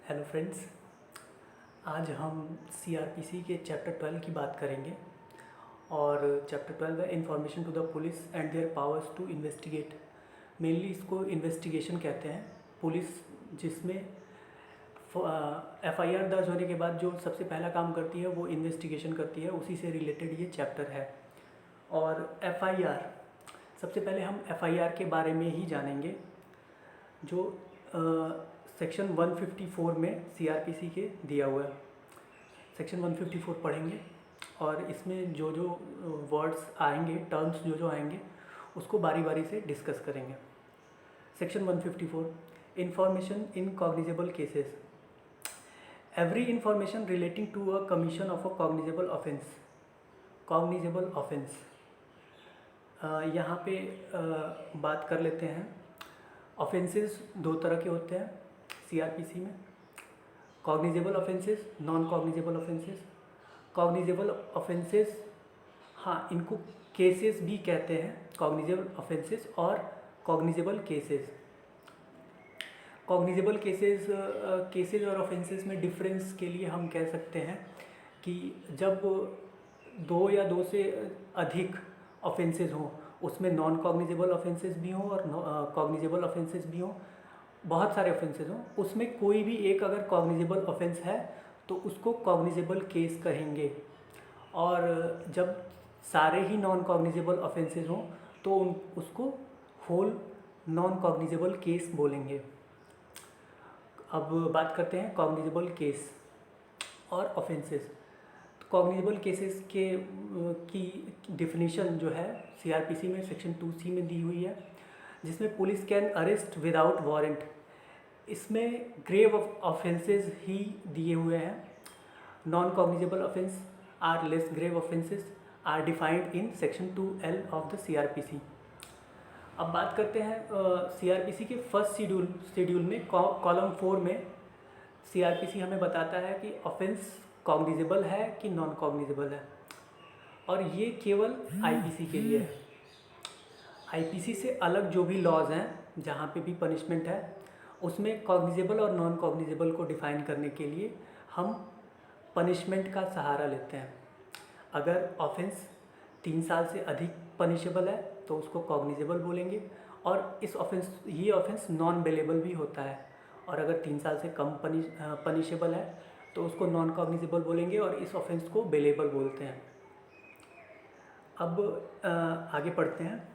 Hello friends, आज हम CrPC के चैप्टर 12 की बात करेंगे और चैप्टर 12 है information to the police and their powers to investigate. Mainly इसको इन्वेस्टिगेशन कहते हैं। पुलिस जिसमें एफआईआर दर्ज होने के बाद जो सबसे पहला काम करती है वो इन्वेस्टिगेशन करती है, उसी से रिलेटेड ये चैप्टर है। और एफआईआर, सबसे पहले हम एफआईआर के बारे में ही जानेंगे जो सेक्शन 154 में सीआरपीसी के दिया हुआ है। सेक्शन 154 पढ़ेंगे और इसमें जो जो वर्ड्स आएंगे, टर्म्स जो जो आएंगे, उसको बारी बारी से डिस्कस करेंगे। Section 154, information in cognizable cases. Every information relating to a commission of a cognizable offence. Cognizable offence, यहाँ पे बात कर लेते हैं। ऑफेंसेस दो तरह के होते हैं सीआरपीसी में, cognizable offences, non cognizable offences. Cognizable offences, हाँ, इनको केसेस भी कहते हैं, कॉग्निजेबल ऑफेंसेस और कॉग्निजेबल केसेस। कॉग्निजेबल केसेस और ऑफेंसेस में डिफरेंस के लिए हम कह सकते हैं कि जब दो या दो से अधिक ऑफेंसेस हों, उसमें नॉन कॉग्निजेबल ऑफेंसेस भी हों और कॉग्निजेबल ऑफेंसेस भी हों, बहुत सारे ऑफेंसेस हों, उसमें कोई भी एक अगर कॉग्निजेबल ऑफेंस है तो उसको कॉग्निजेबल केस कहेंगे। और जब सारे ही नॉन कॉग्निजेबल ऑफेंसेस हों तो उसको होल नॉन कॉग्निजेबल केस बोलेंगे। अब बात करते हैं कॉग्निजेबल केस और ऑफेंसेस। कॉग्निजेबल केसेस की डिफिनीशन जो है सीआरपीसी में सेक्शन 2C में दी हुई है, जिसमें police can arrest without warrant. इसमें ग्रेव ऑफेंसेस ही दिए हुए हैं। Non cognizable offence are less grave offences are defined in section 2L of the CrPC. अब बात करते हैं सीआरपीसी के फर्स्ट शेड्यूल में कॉलम 4 में सीआरपीसी हमें बताता है कि ऑफेंस कॉग्निजेबल है कि नॉन कॉग्निजेबल है, और ये केवल आईपीसी के लिए है। आईपीसी से अलग जो भी लॉज हैं, जहाँ पे भी पनिशमेंट है, उसमें कॉग्निजेबल और नॉन कॉग्निजेबल को डिफ़ाइन करने के लिए हम पनिशमेंट का सहारा लेते हैं। अगर ऑफेंस 3 साल से अधिक पनिशेबल है तो उसको कॉग्निजेबल बोलेंगे, और ये ऑफेंस नॉन बेलेबल भी होता है। और अगर 3 साल से कम पनिशेबल है तो उसको नॉन कॉग्निजेबल बोलेंगे, और इस ऑफेंस को बेलेबल बोलते हैं। अब आगे पढ़ते हैं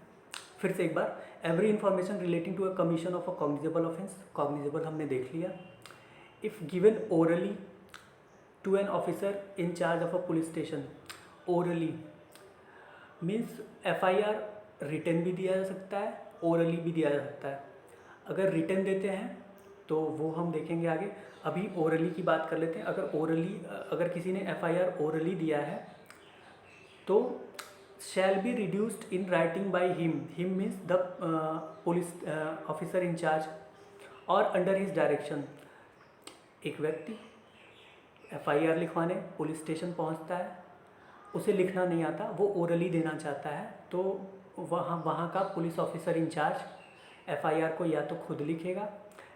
फिर से एक बार। Every information relating to a commission of a cognizable offence, cognizable हमने देख लिया। If given orally to an officer in charge of a police station. Orally means FIR written भी दिया जा सकता है, ओरली भी दिया जा सकता है। अगर रिटन देते हैं तो वो हम देखेंगे आगे, अभी ओरली की बात कर लेते हैं। अगर किसी ने एफआईआर ओरली दिया है तो shall be reduced in writing by him means the police officer in charge और अंडर हिज डायरेक्शन। एक व्यक्ति एफआईआर लिखवाने पुलिस स्टेशन पहुंचता है, उसे लिखना नहीं आता, वो ओरली देना चाहता है, तो वहाँ का पुलिस ऑफिसर इंचार्ज एफआईआर को या तो खुद लिखेगा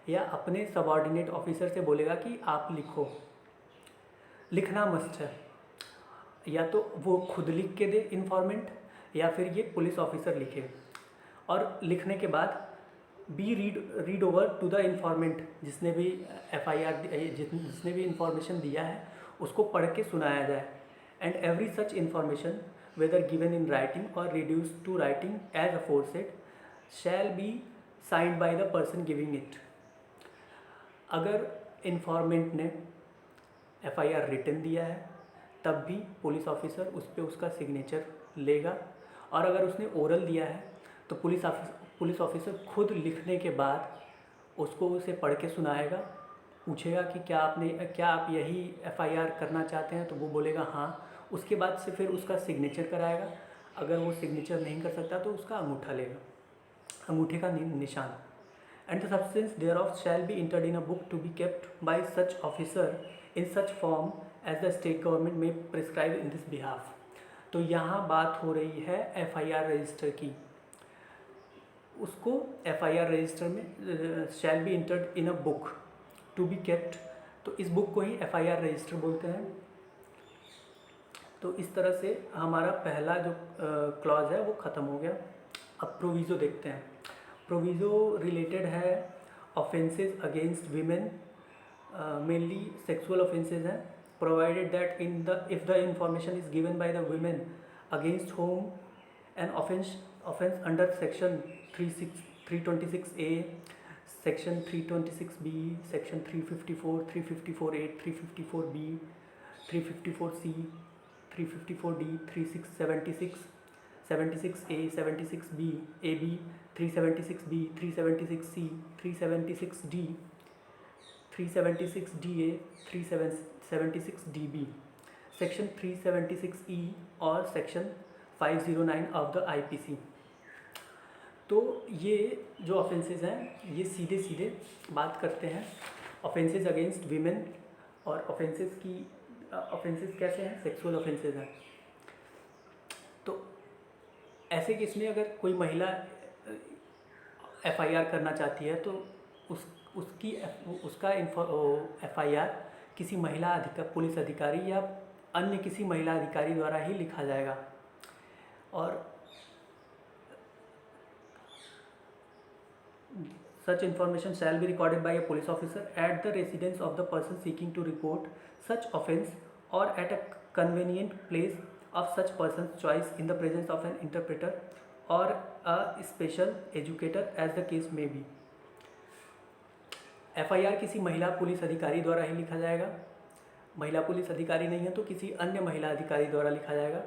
या अपने सबऑर्डिनेट ऑफिसर से बोलेगा कि आप लिखो। लिखना मस्ट है, या तो वो खुद लिख के दे इन्फॉर्मेंट, या फिर ये पुलिस ऑफिसर लिखे। और लिखने के बाद be read over to the informant, जिसने भी एफआईआर जिसने भी इंफॉर्मेशन दिया है उसको पढ़ के सुनाया जाए। And every such information whether given in writing or reduced to writing as aforesaid shall be signed by the person giving it। अगर इन्फॉर्मेंट ने एफआईआर रिटन दिया है तब भी पुलिस ऑफिसर उस पर उसका सिग्नेचर लेगा, और अगर उसने ओरल दिया है तो पुलिस ऑफिसर खुद लिखने के बाद उसको उसे पढ़ के सुनाएगा, पूछेगा कि क्या आप यही एफआईआर करना चाहते हैं, तो वो बोलेगा हाँ। उसके बाद से फिर उसका सिग्नेचर कराएगा। अगर वो सिग्नेचर नहीं कर सकता तो उसका अंगूठा लेगा, अंगूठे का निशान। And the substance thereof shall be entered in a book to be kept by such officer in such form as the state government may prescribe in this behalf. तो यहाँ बात हो रही है एफआईआर रजिस्टर की। उसको FIR register में shall be entered in a book to be kept तो इस बुक को ही FIR रजिस्टर बोलते हैं। तो इस तरह से हमारा पहला जो क्लॉज है वो ख़त्म हो गया। अब प्रोविज़ो देखते हैं। प्रोविज़ो रिलेटेड है offences against women, mainly sexual offences हैं। Provided that if the information is given by the women against whom an offence under section 326A, section 326B, section 354, 354A, 354B, 354C, 354D, 376, 76A, 76B, AB, 376B, 376C, 376D, 376DA, 376DB, section 376E और section 509 of the IPC। तो ये जो offences हैं ये सीधे सीधे बात करते हैं ऑफेंसेस अगेंस्ट वीमेन, और ऑफेंसेस कैसे हैं, सेक्सुअल ऑफेंसेस हैं। तो ऐसे केस में अगर कोई महिला FIR करना चाहती है तो उसका FIR किसी महिला पुलिस अधिकारी या अन्य किसी महिला अधिकारी द्वारा ही लिखा जाएगा। और such information shall be recorded by a police officer at the residence of the person seeking to report such offence or at a convenient place of such person's choice in the presence of an interpreter or a special educator as the case may be। FIR किसी महिला police अधिकारी द्वारा ही लिखा जाएगा। महिला police अधिकारी नहीं है तो किसी अन्य महिला अधिकारी द्वारा लिखा जाएगा।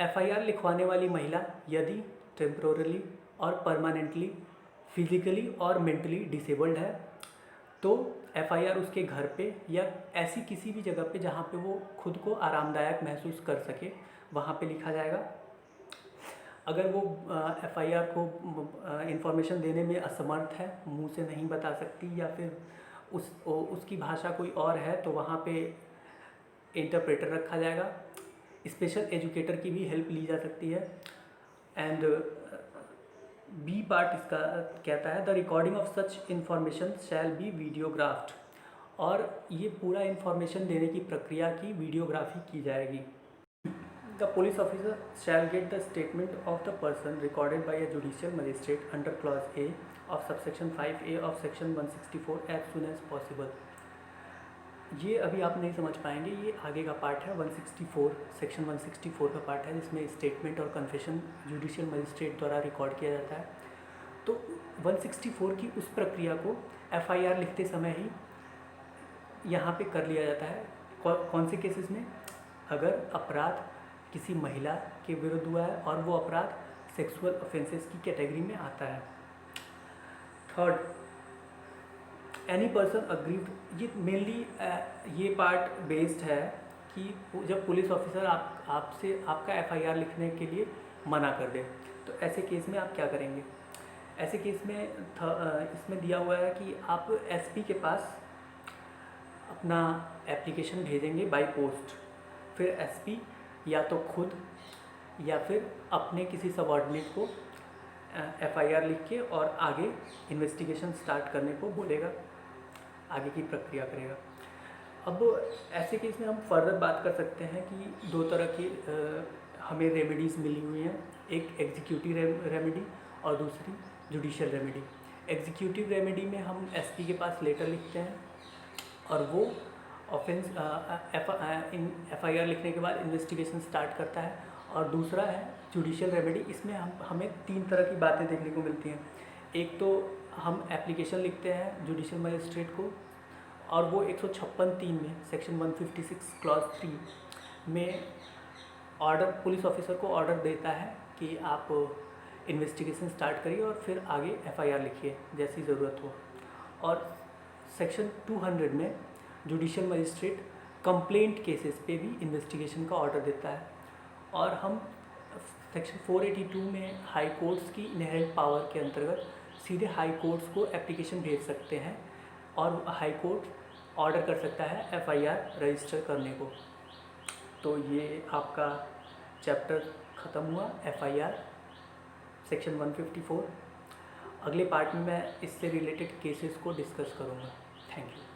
FIR लिखवाने वाली महिला यदि टेम्पोरली और परमानेंटली फिजिकली और मेंटली डिसेबल्ड है तो FIR उसके घर पे या ऐसी किसी भी जगह पे जहाँ पे वो खुद को आरामदायक महसूस कर सके वहाँ पे लिखा जाएगा। अगर वो FIR को इंफॉर्मेशन देने में असमर्थ है, मुंह से नहीं बता सकती या फिर उसकी भाषा कोई और है तो वहाँ पे इंटरप्रेटर रखा जाएगा। स्पेशल एजुकेटर की भी हेल्प ली जा सकती है। एंड बी पार्ट इसका कहता है the recording of such information shall be videographed, और ये पूरा इंफॉर्मेशन देने की प्रक्रिया की वीडियोग्राफी की जाएगी। The police officer shall get the statement of the person recorded by a judicial magistrate under clause A of subsection 5A of section 164 as soon as possible. ये अभी आप नहीं समझ पाएंगे, ये आगे का पार्ट है 164, सेक्शन 164 का पार्ट है जिसमें स्टेटमेंट और कन्फेशन जुडिशियल मजिस्ट्रेट द्वारा रिकॉर्ड किया जाता है। तो 164 की उस प्रक्रिया को FIR लिखते समय ही यहाँ पे कर लिया जाता है। कौन से केसेस में? अगर अपराध किसी महिला के विरुद्ध हुआ है और वो अपराध सेक्सुअल ऑफेंसेस की कैटेगरी में आता है। थर्ड, एनी पर्सन अग्रीव्ड, ये मेनली ये पार्ट बेस्ड है कि जब पुलिस ऑफिसर आपसे आपका FIR लिखने के लिए मना कर दे तो ऐसे केस में आप क्या करेंगे। ऐसे केस में इसमें दिया हुआ है कि आप SP के पास अपना एप्लीकेशन भेजेंगे बाय पोस्ट, फिर SP या तो खुद या फिर अपने किसी सबऑर्डिनेट को FIR लिख के और आगे इन्वेस्टिगेशन स्टार्ट करने को बोलेगा, आगे की प्रक्रिया करेगा। अब ऐसे केस में हम फर्दर बात कर सकते हैं कि दो तरह की हमें रेमेडीज़ मिली हुई हैं, एक एग्जीक्यूटिव रेमेडी और दूसरी जुडिशियल रेमेडी। एग्जीक्यूटिव रेमेडी में हम SP के पास लेटर लिखते हैं और वो ऑफेंस FIR लिखने के बाद इन्वेस्टिगेशन स्टार्ट करता है। और दूसरा है जुडिशियल रेमेडी, इसमें हमें 3 तरह की बातें देखने को मिलती हैं। एक तो हम एप्लीकेशन लिखते हैं जुडिशियल मजिस्ट्रेट को और वो 156(3) में सेक्शन 156 क्लॉज 3 में ऑर्डर पुलिस ऑफिसर को ऑर्डर देता है कि आप इन्वेस्टिगेशन स्टार्ट करिए और फिर आगे FIR लिखिए जैसी ज़रूरत हो। और सेक्शन 200 में जुडिशियल मजिस्ट्रेट कंप्लेंट केसेस पे भी इन्वेस्टिगेशन का ऑर्डर देता है। और हम सेक्शन 482 में हाई कोर्ट्स की इनहेरेंट पावर के अंतर्गत सीधे हाई कोर्ट्स को एप्लीकेशन भेज सकते हैं और हाई कोर्ट ऑर्डर कर सकता है FIR रजिस्टर करने को। तो ये आपका चैप्टर ख़त्म हुआ FIR सेक्शन 154। अगले पार्ट में मैं इससे रिलेटेड केसेस को डिस्कस करूँगा। Thank you.